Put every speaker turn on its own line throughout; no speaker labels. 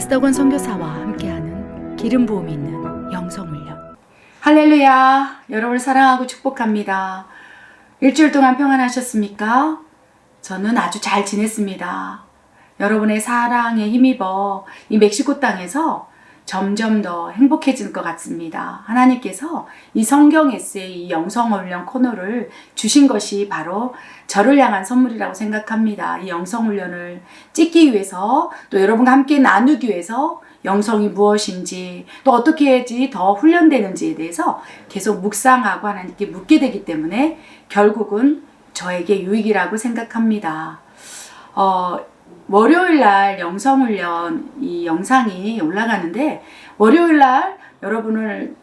에스더건 선교사와 함께하는 기름 부음이 있는 영성훈련. 할렐루야! 여러분을 사랑하고 축복합니다. 일주일 동안 평안하셨습니까? 저는 아주 잘 지냈습니다. 여러분의 사랑에 힘입어 이 멕시코 땅에서 점점 더 행복해질 것 같습니다. 하나님께서 이 성경 에세이 영성훈련 코너를 주신 것이 바로 저를 향한 선물이라고 생각합니다. 이 영성훈련을 찍기 위해서, 또 여러분과 함께 나누기 위해서 영성이 무엇인지, 또 어떻게 해야지 더 훈련되는지에 대해서 계속 묵상하고 하나님께 묻게 되기 때문에 결국은 저에게 유익이라고 생각합니다. 월요일날 영성훈련 이 영상이 올라가는데, 월요일날 여러분을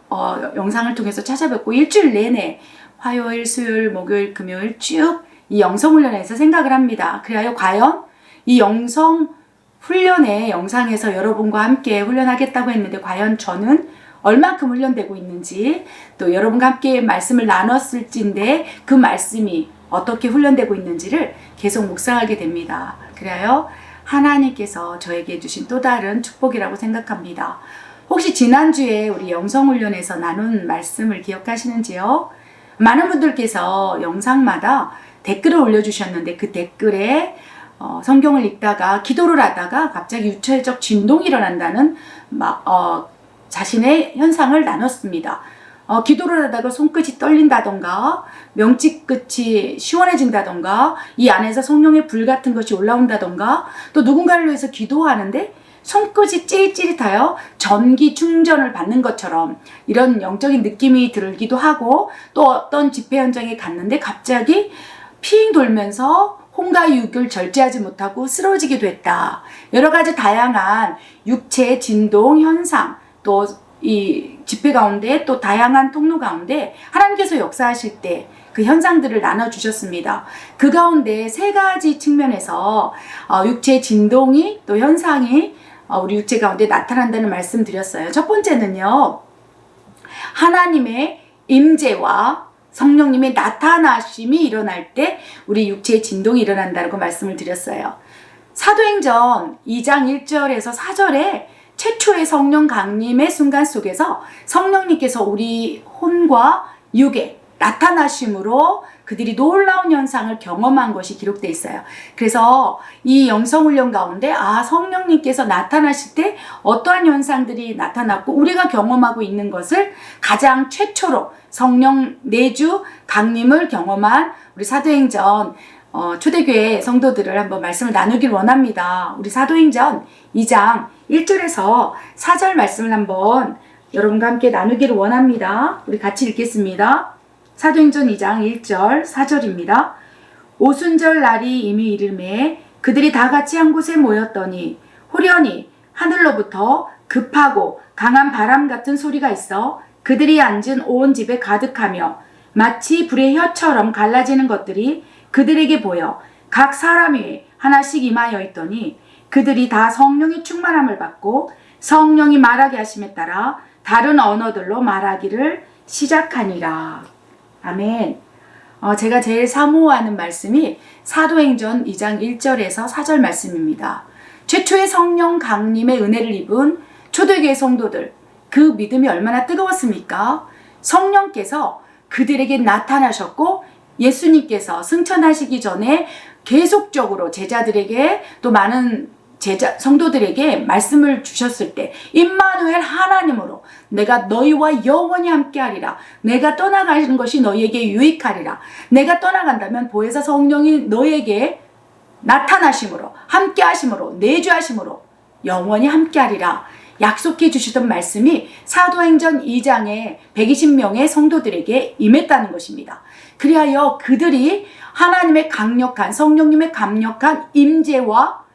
영상을 통해서 찾아뵙고 일주일 내내 화요일, 수요일, 목요일, 금요일 쭉 이 영성훈련에서 생각을 합니다. 그래야 과연 이 영성훈련의 영상에서 여러분과 함께 훈련하겠다고 했는데 과연 저는 얼만큼 훈련되고 있는지, 또 여러분과 함께 말씀을 나눴을지인데 그 말씀이 어떻게 훈련되고 있는지를 계속 묵상하게 됩니다. 그래요 하나님께서 저에게 주신 또 다른 축복이라고 생각합니다. 혹시 지난주에 우리 영성훈련에서 나눈 말씀을 기억하시는지요? 많은 분들께서 영상마다 댓글을 올려주셨는데, 그 댓글에 성경을 읽다가 기도를 하다가 갑자기 유체적 진동이 일어난다는 자신의 현상을 나눴습니다. 기도를 하다가 손끝이 떨린다던가, 명치끝이 시원해진다던가, 이 안에서 성령의 불 같은 것이 올라온다던가, 또 누군가를 위해서 기도하는데 손끝이 찌릿찌릿하여 전기 충전을 받는 것처럼 이런 영적인 느낌이 들기도 하고, 또 어떤 집회 현장에 갔는데 갑자기 핑 돌면서 혼과육을 절제하지 못하고 쓰러지기도 했다. 여러 가지 다양한 육체의 진동 현상, 또 이 집회 가운데, 또 다양한 통로 가운데 하나님께서 역사하실 때 그 현상들을 나눠주셨습니다. 그 가운데 세 가지 측면에서 육체의 진동이, 또 현상이 우리 육체 가운데 나타난다는 말씀 드렸어요. 첫 번째는요, 하나님의 임재와 성령님의 나타나심이 일어날 때 우리 육체의 진동이 일어난다고 말씀을 드렸어요. 사도행전 2장 1절에서 4절에 최초의 성령 강림의 순간 속에서 성령님께서 우리 혼과 육에 나타나심으로 그들이 놀라운 현상을 경험한 것이 기록되어 있어요. 그래서 이 영성훈련 가운데 성령님께서 나타나실 때 어떠한 현상들이 나타났고 우리가 경험하고 있는 것을 가장 최초로 성령 내주 강림을 경험한 우리 사도행전 초대교회 성도들을 한번 말씀을 나누길 원합니다. 우리 사도행전 2장 1절에서 4절 말씀을 한번 여러분과 함께 나누기를 원합니다. 우리 같이 읽겠습니다. 사도행전 2장 1절 4절입니다. 오순절 날이 이미 이르매 그들이 다 같이 한 곳에 모였더니 후련히 하늘로부터 급하고 강한 바람 같은 소리가 있어 그들이 앉은 온 집에 가득하며 마치 불의 혀처럼 갈라지는 것들이 그들에게 보여 각 사람 위에 하나씩 임하여 있더니 그들이 다 성령의 충만함을 받고 성령이 말하게 하심에 따라 다른 언어들로 말하기를 시작하니라. 아멘. 제가 제일 사모하는 말씀이 사도행전 2장 1절에서 4절 말씀입니다. 최초의 성령 강림의 은혜를 입은 초대교회 성도들, 그 믿음이 얼마나 뜨거웠습니까? 성령께서 그들에게 나타나셨고 예수님께서 승천하시기 전에 계속적으로 제자들에게, 또 많은 성도들에게 말씀을 주셨을 때 임마누엘 하나님으로 내가 너희와 영원히 함께하리라. 내가 떠나가는 것이 너희에게 유익하리라. 내가 떠나간다면 보혜사 성령이 너희에게 나타나심으로, 함께하심으로, 내주하심으로 영원히 함께하리라. 약속해 주시던 말씀이 사도행전 2장에 120명의 성도들에게 임했다는 것입니다. 그리하여 그들이 하나님의 강력한, 성령님의 강력한 임재와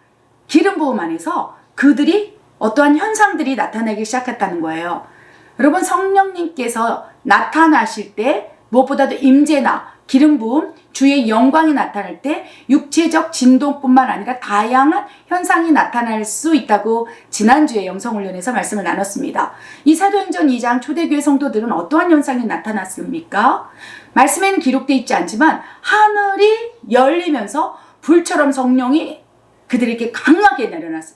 기름 부음 안에서 그들이 어떠한 현상들이 나타나기 시작했다는 거예요. 여러분, 성령님께서 나타나실 때 무엇보다도 임재나 기름 부음, 주의 영광이 나타날 때 육체적 진동뿐만 아니라 다양한 현상이 나타날 수 있다고 지난주에 영성훈련에서 말씀을 나눴습니다. 이 사도행전 2장 초대교회 성도들은 어떠한 현상이 나타났습니까? 말씀에는 기록되어 있지 않지만 하늘이 열리면서 불처럼 성령이 그들에게 강하게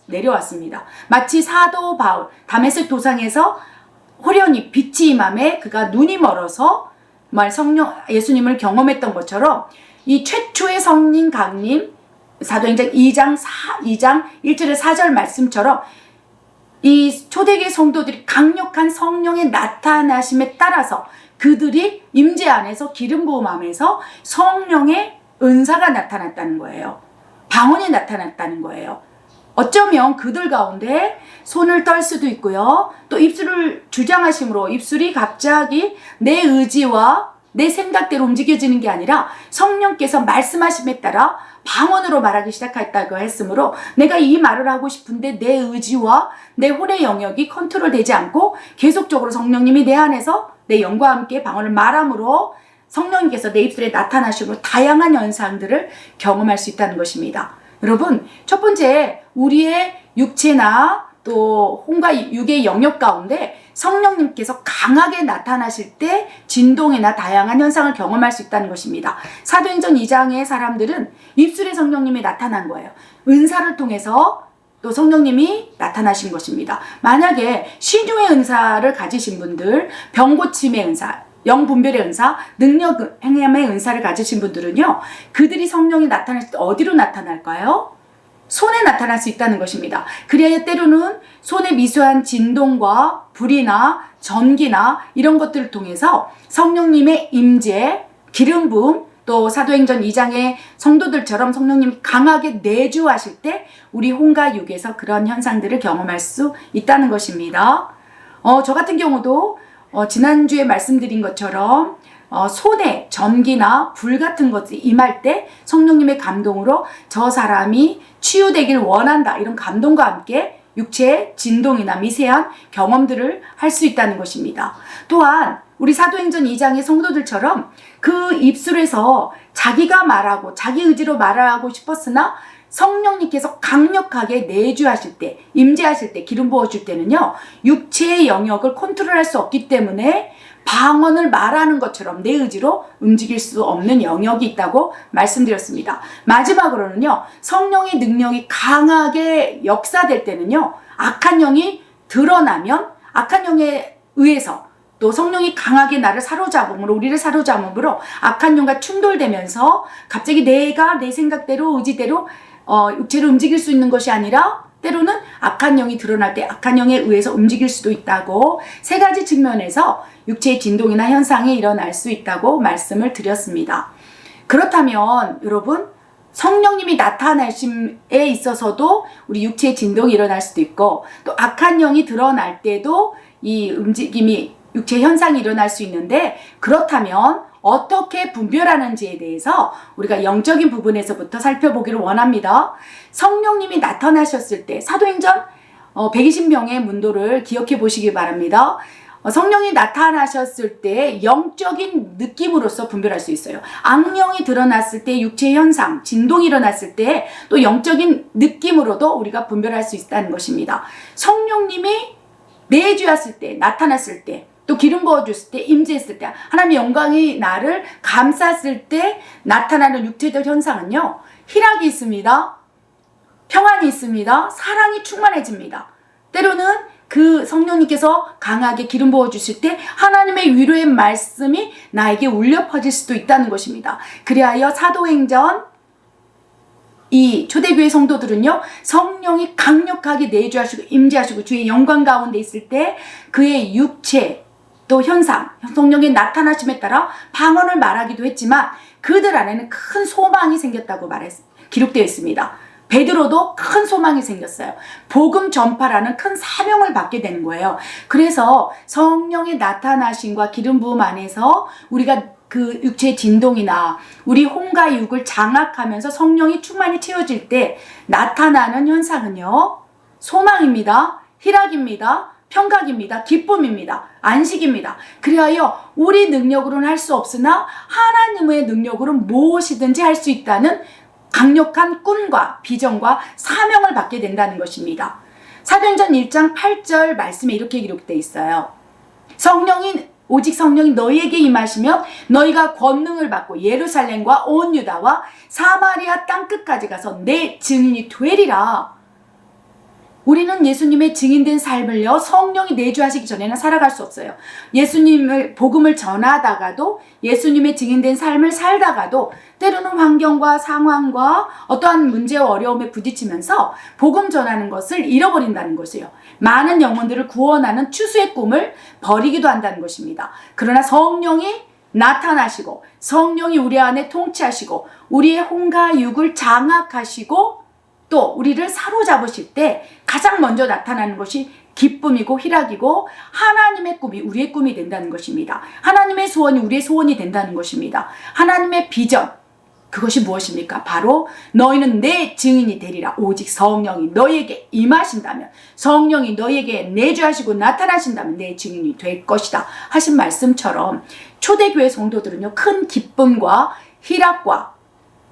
내려왔습니다. 마치 사도 바울 다메섹 도상에서 호련히 빛이 임함에 그가 눈이 멀어서 성령 예수님을 경험했던 것처럼 이 최초의 성령 강림 사도행전 2장 1절에 4절 말씀처럼 이 초대교회 성도들이 강력한 성령의 나타나심에 따라서 그들이 임재 안에서 기름 부음 안에서 성령의 은사가 나타났다는 거예요. 방언이 나타났다는 거예요. 어쩌면 그들 가운데 손을 떨 수도 있고요. 또 입술을 주장하심으로 입술이 갑자기 내 의지와 내 생각대로 움직여지는 게 아니라 성령께서 말씀하심에 따라 방언으로 말하기 시작했다고 했으므로 내가 이 말을 하고 싶은데 내 의지와 내 혼의 영역이 컨트롤되지 않고 계속적으로 성령님이 내 안에서 내 영과 함께 방언을 말함으로 성령님께서 내 입술에 나타나시고 다양한 현상들을 경험할 수 있다는 것입니다. 여러분, 첫 번째 우리의 육체나 또 혼과 육의 영역 가운데 성령님께서 강하게 나타나실 때 진동이나 다양한 현상을 경험할 수 있다는 것입니다. 사도행전 2장의 사람들은 입술에 성령님이 나타난 거예요. 은사를 통해서 또 성령님이 나타나신 것입니다. 만약에 신유의 은사를 가지신 분들, 병고침의 은사, 영분별의 은사, 능력 행함의 은사를 가지신 분들은요, 그들이 성령이 나타날 때 어디로 나타날까요? 손에 나타날 수 있다는 것입니다. 그래야 때로는 손의 미세한 진동과 불이나 전기나 이런 것들을 통해서 성령님의 임재, 기름 부음, 또 사도행전 2장의 성도들처럼 성령님이 강하게 내주하실 때 우리 혼과 육에서 그런 현상들을 경험할 수 있다는 것입니다. 저 같은 경우도 지난주에 말씀드린 것처럼 손에 전기나 불 같은 것이 임할 때 성령님의 감동으로 저 사람이 치유되길 원한다, 이런 감동과 함께 육체의 진동이나 미세한 경험들을 할 수 있다는 것입니다. 또한 우리 사도행전 2장의 성도들처럼 그 입술에서 자기가 말하고 자기 의지로 말하고 싶었으나 성령님께서 강력하게 내주하실 때, 임재하실 때, 기름 부어줄 때는요, 육체의 영역을 컨트롤할 수 없기 때문에 방언을 말하는 것처럼 내 의지로 움직일 수 없는 영역이 있다고 말씀드렸습니다. 마지막으로는요, 성령의 능력이 강하게 역사될 때는요, 악한 영이 드러나면 악한 영에 의해서 또 성령이 강하게 나를 사로잡음으로, 우리를 사로잡음으로 악한 영과 충돌되면서 갑자기 내가 내 생각대로 의지대로 육체를 움직일 수 있는 것이 아니라 때로는 악한 영이 드러날 때 악한 영에 의해서 움직일 수도 있다고, 세 가지 측면에서 육체의 진동이나 현상이 일어날 수 있다고 말씀을 드렸습니다. 그렇다면 여러분, 성령님이 나타나심에 있어서도 우리 육체의 진동이 일어날 수도 있고, 또 악한 영이 드러날 때도 이 움직임이, 육체 현상이 일어날 수 있는데, 그렇다면 어떻게 분별하는지에 대해서 우리가 영적인 부분에서부터 살펴보기를 원합니다. 성령님이 나타나셨을 때 사도행전 120명의 문도를 기억해 보시기 바랍니다. 성령이 나타나셨을 때 영적인 느낌으로서 분별할 수 있어요. 악령이 드러났을 때, 육체 현상, 진동이 일어났을 때 또 영적인 느낌으로도 우리가 분별할 수 있다는 것입니다. 성령님이 내주하실 때, 나타났을 때, 또 기름 부어줬을 때, 임재했을 때, 하나님의 영광이 나를 감쌌을 때 나타나는 육체적 현상은요, 희락이 있습니다. 평안이 있습니다. 사랑이 충만해집니다. 때로는 그 성령님께서 강하게 기름 부어주실 때 하나님의 위로의 말씀이 나에게 울려 퍼질 수도 있다는 것입니다. 그리하여 사도행전 이 초대교회 성도들은요, 성령이 강력하게 내주하시고 임재하시고 주의 영광 가운데 있을 때 그의 육체, 또 현상, 성령의 나타나심에 따라 방언을 말하기도 했지만 그들 안에는 큰 소망이 생겼다고 기록되어 있습니다. 베드로도 큰 소망이 생겼어요. 복음 전파라는 큰 사명을 받게 되는 거예요. 그래서 성령의 나타나심과 기름 부음 안에서 우리가 그 육체의 진동이나 우리 혼과 육을 장악하면서 성령이 충만히 채워질 때 나타나는 현상은요, 소망입니다. 희락입니다. 평강입니다. 기쁨입니다. 안식입니다. 그리하여 우리 능력으로는 할 수 없으나 하나님의 능력으로는 무엇이든지 할 수 있다는 강력한 꿈과 비전과 사명을 받게 된다는 것입니다. 사도행전 1장 8절 말씀에 이렇게 기록되어 있어요. 성령이 오직 성령이 너희에게 임하시면 너희가 권능을 받고 예루살렘과 온 유다와 사마리아 땅끝까지 가서 내 증인이 되리라. 우리는 예수님의 증인된 삶을요, 성령이 내주하시기 전에는 살아갈 수 없어요. 예수님을, 복음을 전하다가도, 예수님의 증인된 삶을 살다가도, 때로는 환경과 상황과 어떠한 문제와 어려움에 부딪히면서 복음 전하는 것을 잃어버린다는 것이에요. 많은 영혼들을 구원하는 추수의 꿈을 버리기도 한다는 것입니다. 그러나 성령이 나타나시고, 성령이 우리 안에 통치하시고, 우리의 혼과 육을 장악하시고, 또 우리를 사로잡으실 때 가장 먼저 나타나는 것이 기쁨이고 희락이고 하나님의 꿈이 우리의 꿈이 된다는 것입니다. 하나님의 소원이 우리의 소원이 된다는 것입니다. 하나님의 비전, 그것이 무엇입니까? 바로 너희는 내 증인이 되리라. 오직 성령이 너희에게 임하신다면, 성령이 너희에게 내주하시고 나타나신다면 내 증인이 될 것이다 하신 말씀처럼 초대교회 성도들은요, 큰 기쁨과 희락과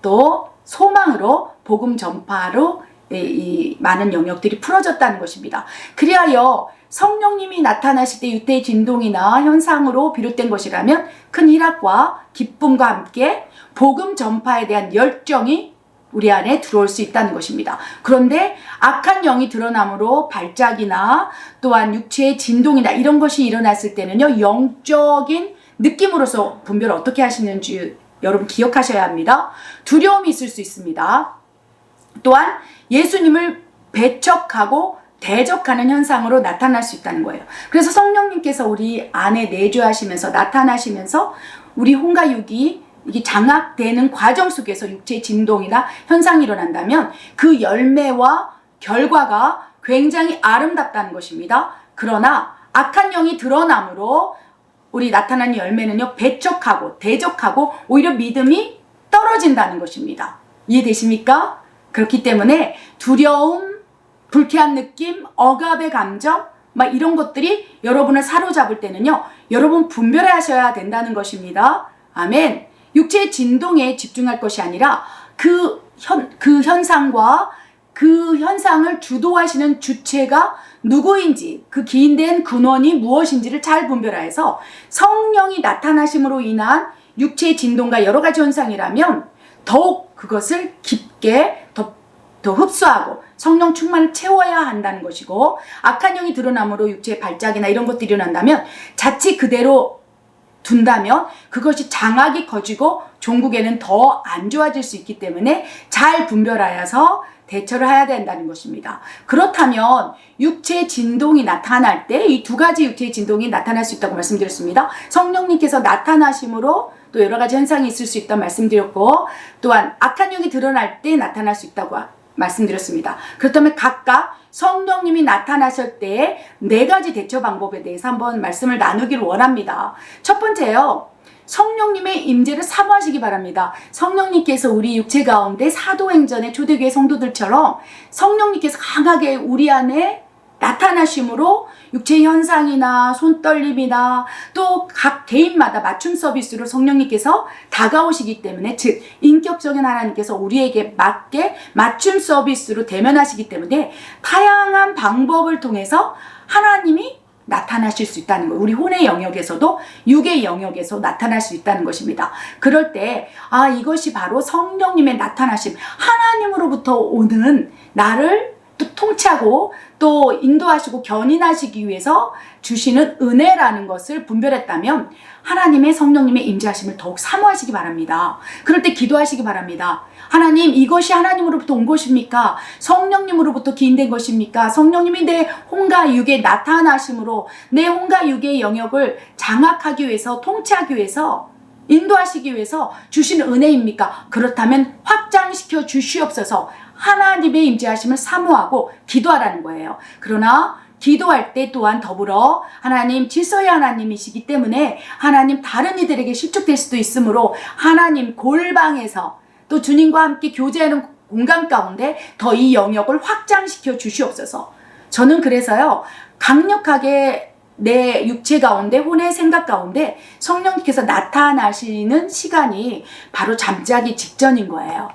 또 소망으로 복음 전파로 이 많은 영역들이 풀어졌다는 것입니다. 그리하여 성령님이 나타나실 때 유대의 진동이나 현상으로 비롯된 것이라면 큰 희락과 기쁨과 함께 복음 전파에 대한 열정이 우리 안에 들어올 수 있다는 것입니다. 그런데 악한 영이 드러남으로 발작이나 또한 육체의 진동이나 이런 것이 일어났을 때는요, 영적인 느낌으로서 분별을 어떻게 하시는지 여러분 기억하셔야 합니다. 두려움이 있을 수 있습니다. 또한 예수님을 배척하고 대적하는 현상으로 나타날 수 있다는 거예요. 그래서 성령님께서 우리 안에 내주하시면서 나타나시면서 우리 혼과 육이 이게 장악되는 과정 속에서 육체의 진동이나 현상이 일어난다면 그 열매와 결과가 굉장히 아름답다는 것입니다. 그러나 악한 영이 드러남으로 우리 나타나는 열매는요, 배척하고 대적하고 오히려 믿음이 떨어진다는 것입니다. 이해되십니까? 그렇기 때문에 두려움, 불쾌한 느낌, 억압의 감정, 막 이런 것들이 여러분을 사로잡을 때는요, 여러분 분별하셔야 된다는 것입니다. 아멘. 육체의 진동에 집중할 것이 아니라 그 현상과 그 현상을 주도하시는 주체가 누구인지, 그 기인된 근원이 무엇인지를 잘 분별하여서 성령이 나타나심으로 인한 육체의 진동과 여러 가지 현상이라면 더욱 그것을 깊게 더 흡수하고 성령 충만을 채워야 한다는 것이고, 악한 영이 드러남으로 육체의 발작이나 이런 것들이 일어난다면 자칫 그대로 둔다면 그것이 장악이 커지고 종국에는 더 안 좋아질 수 있기 때문에 잘 분별하여서 대처를 해야 된다는 것입니다. 그렇다면 육체의 진동이 나타날 때 이 두 가지 육체의 진동이 나타날 수 있다고 말씀드렸습니다. 성령님께서 나타나심으로 또 여러 가지 현상이 있을 수 있다고 말씀드렸고, 또한 악한 영이 드러날 때 나타날 수 있다고 말씀드렸습니다. 그렇다면 각각 성령님이 나타나실 때 네 가지 대처 방법에 대해서 한번 말씀을 나누기를 원합니다. 첫 번째요, 성령님의 임재를 사모하시기 바랍니다. 성령님께서 우리 육체 가운데 사도행전의 초대교회 성도들처럼 성령님께서 강하게 우리 안에 나타나심으로 육체의 현상이나 손떨림이나 또 각 개인마다 맞춤 서비스로 성령님께서 다가오시기 때문에, 즉 인격적인 하나님께서 우리에게 맞게 맞춤 서비스로 대면하시기 때문에 다양한 방법을 통해서 하나님이 나타나실 수 있다는 거예요. 우리 혼의 영역에서도 육의 영역에서 나타날 수 있다는 것입니다. 그럴 때 이것이 바로 성령님의 나타나심, 하나님으로부터 오는 나를 또 통치하고 또 인도하시고 견인하시기 위해서 주시는 은혜라는 것을 분별했다면 하나님의 성령님의 임재하심을 더욱 사모하시기 바랍니다. 그럴 때 기도하시기 바랍니다. 하나님, 이것이 하나님으로부터 온 것입니까? 성령님으로부터 기인된 것입니까? 성령님이 내 혼과 육에 나타나심으로 내 혼과 육의 영역을 장악하기 위해서, 통치하기 위해서, 인도하시기 위해서 주시는 은혜입니까? 그렇다면 확장시켜 주시옵소서. 하나님의 임재하심을 사모하고 기도하라는 거예요. 그러나 기도할 때 또한 더불어 하나님, 질서의 하나님이시기 때문에 하나님, 다른 이들에게 실족될 수도 있으므로 하나님 골방에서 또 주님과 함께 교제하는 공간 가운데 더 이 영역을 확장시켜 주시옵소서. 저는 그래서요, 강력하게 내 육체 가운데, 혼의 생각 가운데 성령님께서 나타나시는 시간이 바로 잠자기 직전인 거예요.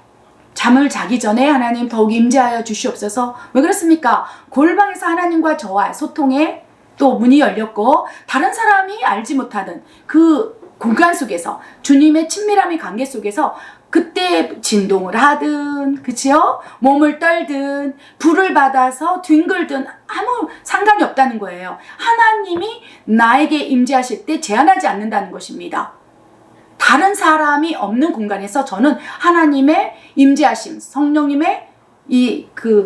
잠을 자기 전에 하나님 더욱 임재하여 주시옵소서. 왜 그렇습니까? 골방에서 하나님과 저와 소통의 또 문이 열렸고 다른 사람이 알지 못하는 그 공간 속에서 주님의 친밀함의 관계 속에서 그때 진동을 하든 그치요? 몸을 떨든 불을 받아서 뒹굴든 아무 상관이 없다는 거예요. 하나님이 나에게 임재하실 때 제한하지 않는다는 것입니다. 다른 사람이 없는 공간에서 저는 하나님의 임재하심, 성령님의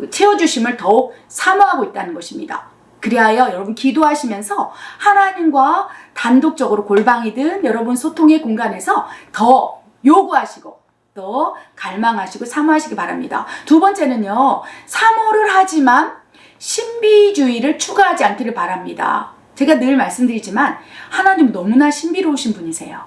채워주심을 더욱 사모하고 있다는 것입니다. 그리하여 여러분 기도하시면서 하나님과 단독적으로 골방이든 여러분 소통의 공간에서 더 요구하시고 또 갈망하시고 사모하시기 바랍니다. 두 번째는요, 사모를 하지만 신비주의를 추구하지 않기를 바랍니다. 제가 늘 말씀드리지만 하나님 너무나 신비로우신 분이세요.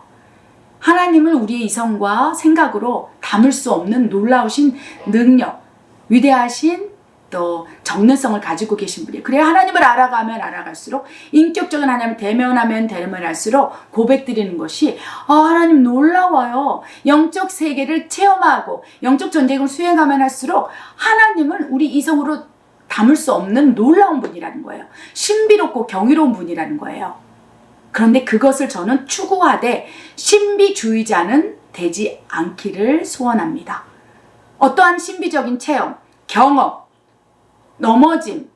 하나님을 우리의 이성과 생각으로 담을 수 없는 놀라우신 능력, 위대하신 또 정체성을 가지고 계신 분이에요. 그래야 하나님을 알아가면 알아갈수록 인격적인 하나님을 대면하면 대면할수록 고백드리는 것이 하나님 놀라워요. 영적 세계를 체험하고 영적 전쟁을 수행하면 할수록 하나님을 우리 이성으로 담을 수 없는 놀라운 분이라는 거예요. 신비롭고 경이로운 분이라는 거예요. 그런데 그것을 저는 추구하되 신비주의자는 되지 않기를 소원합니다. 어떠한 신비적인 체험, 경험, 넘어짐,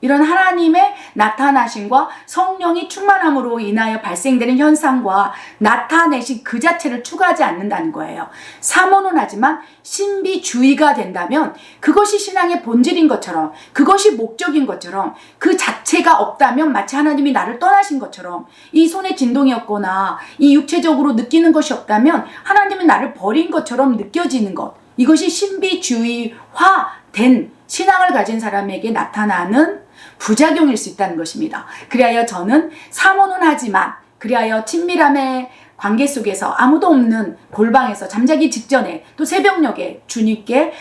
이런 하나님의 나타나심과 성령이 충만함으로 인하여 발생되는 현상과 나타내신 그 자체를 추구하지 않는다는 거예요. 사모는 하지만 신비주의가 된다면 그것이 신앙의 본질인 것처럼, 그것이 목적인 것처럼, 그 자체가 없다면 마치 하나님이 나를 떠나신 것처럼, 이 손의 진동이 없거나 이 육체적으로 느끼는 것이 없다면 하나님이 나를 버린 것처럼 느껴지는 것, 이것이 신비주의화된 신앙을 가진 사람에게 나타나는 부작용일 수 있다는 것입니다. 그리하여 저는 사모는 하지만 그리하여 친밀함의 관계 속에서 아무도 없는 골방에서 잠자기 직전에 또 새벽녘에 주님께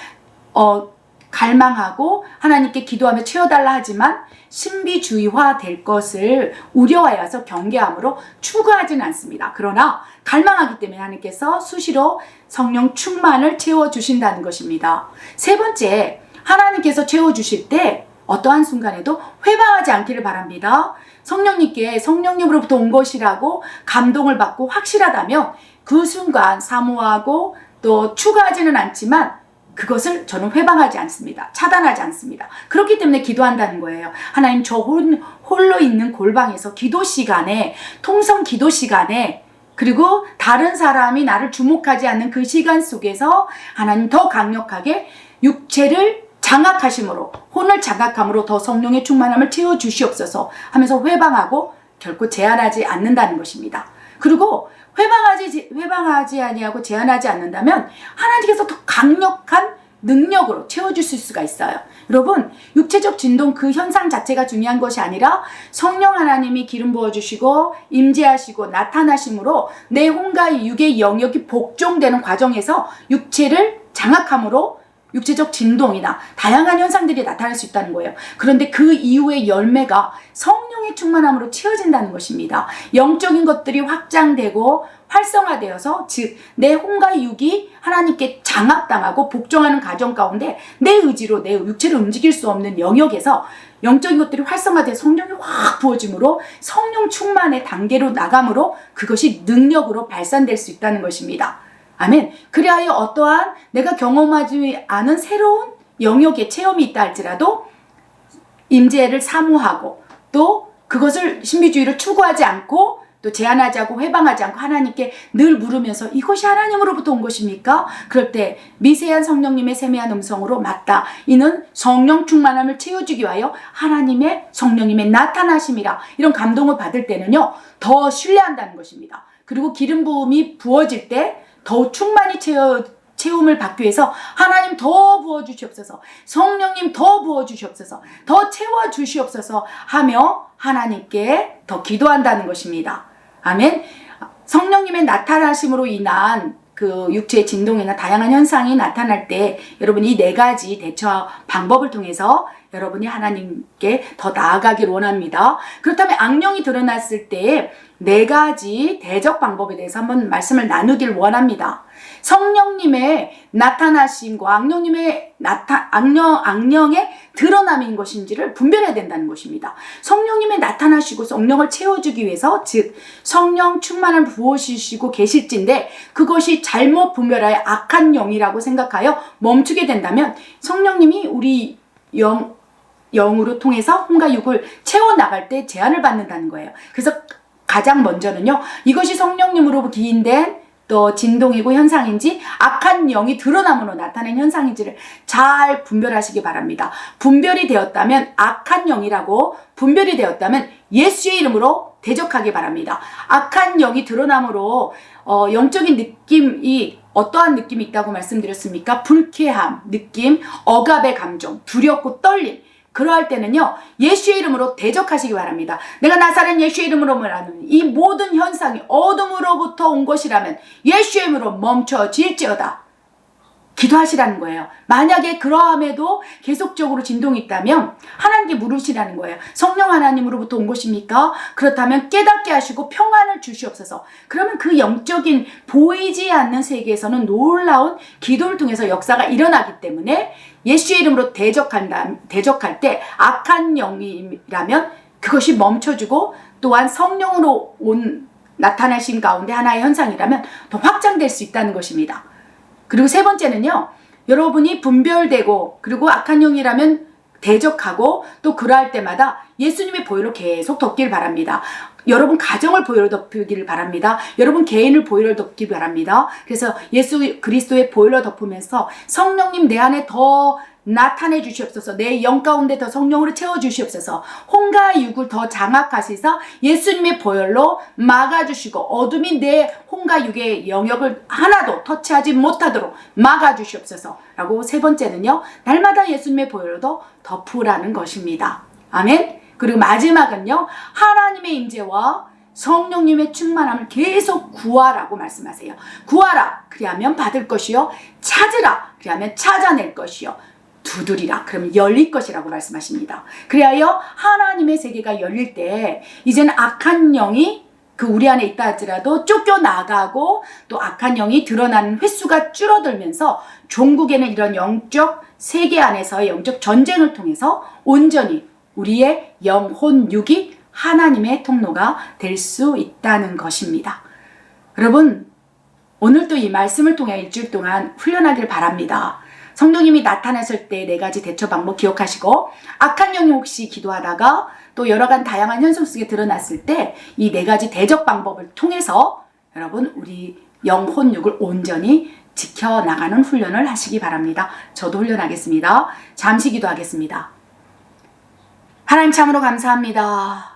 갈망하고 하나님께 기도하며 채워달라 하지만 신비주의화 될 것을 우려하여서 경계함으로 추구하지는 않습니다. 그러나 갈망하기 때문에 하나님께서 수시로 성령 충만을 채워주신다는 것입니다. 세 번째, 하나님께서 채워주실 때 어떠한 순간에도 회방하지 않기를 바랍니다. 성령님으로부터 온 것이라고 감동을 받고 확실하다면 그 순간 사모하고 또 추가하지는 않지만 그것을 저는 회방하지 않습니다. 차단하지 않습니다. 그렇기 때문에 기도한다는 거예요. 하나님, 저 홀로 있는 골방에서 기도 시간에, 통성 기도 시간에, 그리고 다른 사람이 나를 주목하지 않는 그 시간 속에서 하나님 더 강력하게 육체를 장악하심으로, 혼을 장악함으로 더 성령의 충만함을 채워주시옵소서 하면서 회방하고 결코 제한하지 않는다는 것입니다. 그리고 회방하지 아니하고 제한하지 않는다면 하나님께서 더 강력한 능력으로 채워주실 수가 있어요. 여러분, 육체적 진동 그 현상 자체가 중요한 것이 아니라 성령 하나님이 기름 부어주시고 임재하시고 나타나심으로 내 혼과 육의 영역이 복종되는 과정에서 육체를 장악함으로 육체적 진동이나 다양한 현상들이 나타날 수 있다는 거예요. 그런데 그 이후의 열매가 성령의 충만함으로 채워진다는 것입니다. 영적인 것들이 확장되고 활성화되어서, 즉 내 혼과 육이 하나님께 장악당하고 복종하는 과정 가운데 내 의지로 내 육체를 움직일 수 없는 영역에서 영적인 것들이 활성화돼서 성령이 확 부어짐으로 성령 충만의 단계로 나감으로 그것이 능력으로 발산될 수 있다는 것입니다. 아멘. 그리하여 어떠한 내가 경험하지 않은 새로운 영역의 체험이 있다 할지라도 임재를 사모하고 또 그것을 신비주의를 추구하지 않고 또 제한하지 않고 회방하지 않고 하나님께 늘 물으면서 이것이 하나님으로부터 온 것입니까? 그럴 때 미세한 성령님의 세미한 음성으로 맞다. 이는 성령 충만함을 채워주기 위하여 하나님의 성령님의 나타나심이라. 이런 감동을 받을 때는요, 더 신뢰한다는 것입니다. 그리고 기름 부음이 부어질 때 더욱 충만히 채움을 받기 위해서 하나님 더 부어주시옵소서, 성령님 더 부어주시옵소서, 더 채워주시옵소서 하며 하나님께 더 기도한다는 것입니다. 아멘. 성령님의 나타나심으로 인한 그 육체의 진동이나 다양한 현상이 나타날 때 여러분 이 네 가지 대처 방법을 통해서 여러분이 하나님께 더 나아가길 원합니다. 그렇다면 악령이 드러났을 때 4가지 대적 방법에 대해서 한번 말씀을 나누길 원합니다. 성령님의 나타나심과 악령의 드러남인 것인지를 분별해야 된다는 것입니다. 성령님의 나타나시고 성령을 채워주기 위해서, 즉 성령 충만을 부어주시고 계실진데 그것이 잘못 분별하여 악한 영이라고 생각하여 멈추게 된다면 성령님이 우리 영으로 통해서 혼과 육을 채워나갈 때 제한을 받는다는 거예요. 그래서 가장 먼저는요, 이것이 성령님으로 기인된 또 진동이고 현상인지 악한 영이 드러남으로 나타낸 현상인지를 잘 분별하시기 바랍니다. 분별이 되었다면, 악한 영이라고 분별이 되었다면 예수의 이름으로 대적하기 바랍니다. 악한 영이 드러남으로 영적인 느낌이 어떠한 느낌이 있다고 말씀드렸습니까? 불쾌함, 느낌, 억압의 감정, 두렵고 떨림. 그러할 때는요, 예수의 이름으로 대적하시기 바랍니다. 내가 나사렛 예수의 이름으로 말하는 이 모든 현상이 어둠으로부터 온 것이라면 예수의 이름으로 멈춰질지어다. 기도하시라는 거예요. 만약에 그러함에도 계속적으로 진동이 있다면 하나님께 물으시라는 거예요. 성령 하나님으로부터 온 것입니까? 그렇다면 깨닫게 하시고 평안을 주시옵소서. 그러면 그 영적인 보이지 않는 세계에서는 놀라운 기도를 통해서 역사가 일어나기 때문에 예수의 이름으로 대적할 때 악한 영이라면 그것이 멈춰주고, 또한 성령으로 나타나신 가운데 하나의 현상이라면 더 확장될 수 있다는 것입니다. 그리고 3번째는요, 여러분이 분별되고 그리고 악한 영이라면 대적하고 또 그러할 때마다 예수님의 보혈로 계속 덮길 바랍니다. 여러분 가정을 보혈로 덮기를 바랍니다. 여러분 개인을 보혈로 덮기 바랍니다. 그래서 예수 그리스도의 보혈로 덮으면서 성령님 내 안에 더 나타내 주시옵소서. 내 영 가운데 더 성령으로 채워 주시옵소서. 혼과 육을 더 장악하시사 예수님의 보혈로 막아주시고 어둠이 내 혼과 육의 영역을 하나도 터치하지 못하도록 막아주시옵소서. 라고 3번째는요, 날마다 예수님의 보혈로 덮으라는 것입니다. 아멘. 그리고 마지막은요, 하나님의 임재와 성령님의 충만함을 계속 구하라고 말씀하세요. 구하라, 그리하면 받을 것이요. 찾으라, 그리하면 찾아낼 것이요. 두드리라, 그러면 열릴 것이라고 말씀하십니다. 그리하여 하나님의 세계가 열릴 때 이제는 악한 영이 우리 안에 있다 할지라도 쫓겨나가고, 또 악한 영이 드러나는 횟수가 줄어들면서 종국에는 이런 영적 세계 안에서의 영적 전쟁을 통해서 온전히 우리의 영혼 육이 하나님의 통로가 될 수 있다는 것입니다. 여러분, 오늘도 이 말씀을 통해 일주일 동안 훈련하길 바랍니다. 성령님이 나타났을 때 4가지 대처 방법 기억하시고, 악한 영이 혹시 기도하다가 또 여러 가지 다양한 현상 속에 드러났을 때 이 4가지 대적 방법을 통해서 여러분 우리 영혼 육을 온전히 지켜나가는 훈련을 하시기 바랍니다. 저도 훈련하겠습니다. 잠시 기도하겠습니다. 하나님 참으로 감사합니다.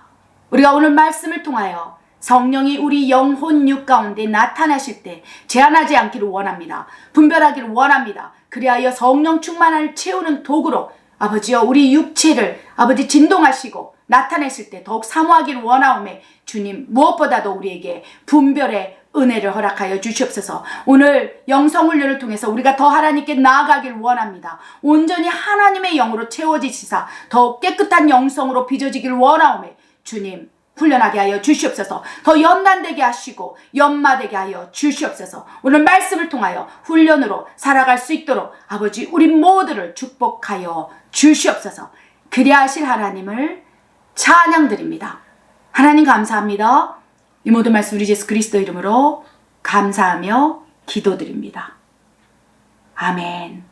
우리가 오늘 말씀을 통하여 성령이 우리 영혼 육 가운데 나타나실 때 제한하지 않기를 원합니다. 분별하기를 원합니다. 그리하여 성령 충만을 채우는 도구로 아버지여 우리 육체를 아버지 진동하시고 나타내실 때 더욱 사모하기를 원하오매, 주님 무엇보다도 우리에게 분별의 은혜를 허락하여 주시옵소서. 오늘 영성훈련을 통해서 우리가 더 하나님께 나아가길 원합니다. 온전히 하나님의 영으로 채워지시사 더욱 깨끗한 영성으로 빚어지길 원하오매, 주님 훈련하게 하여 주시옵소서. 더 연단되게 하시고 연마되게 하여 주시옵소서. 오늘 말씀을 통하여 훈련으로 살아갈 수 있도록 아버지 우리 모두를 축복하여 주시옵소서. 그리하 하실 하나님을 찬양드립니다. 하나님 감사합니다. 이 모든 말씀 우리 예수 그리스도 이름으로 감사하며 기도드립니다. 아멘.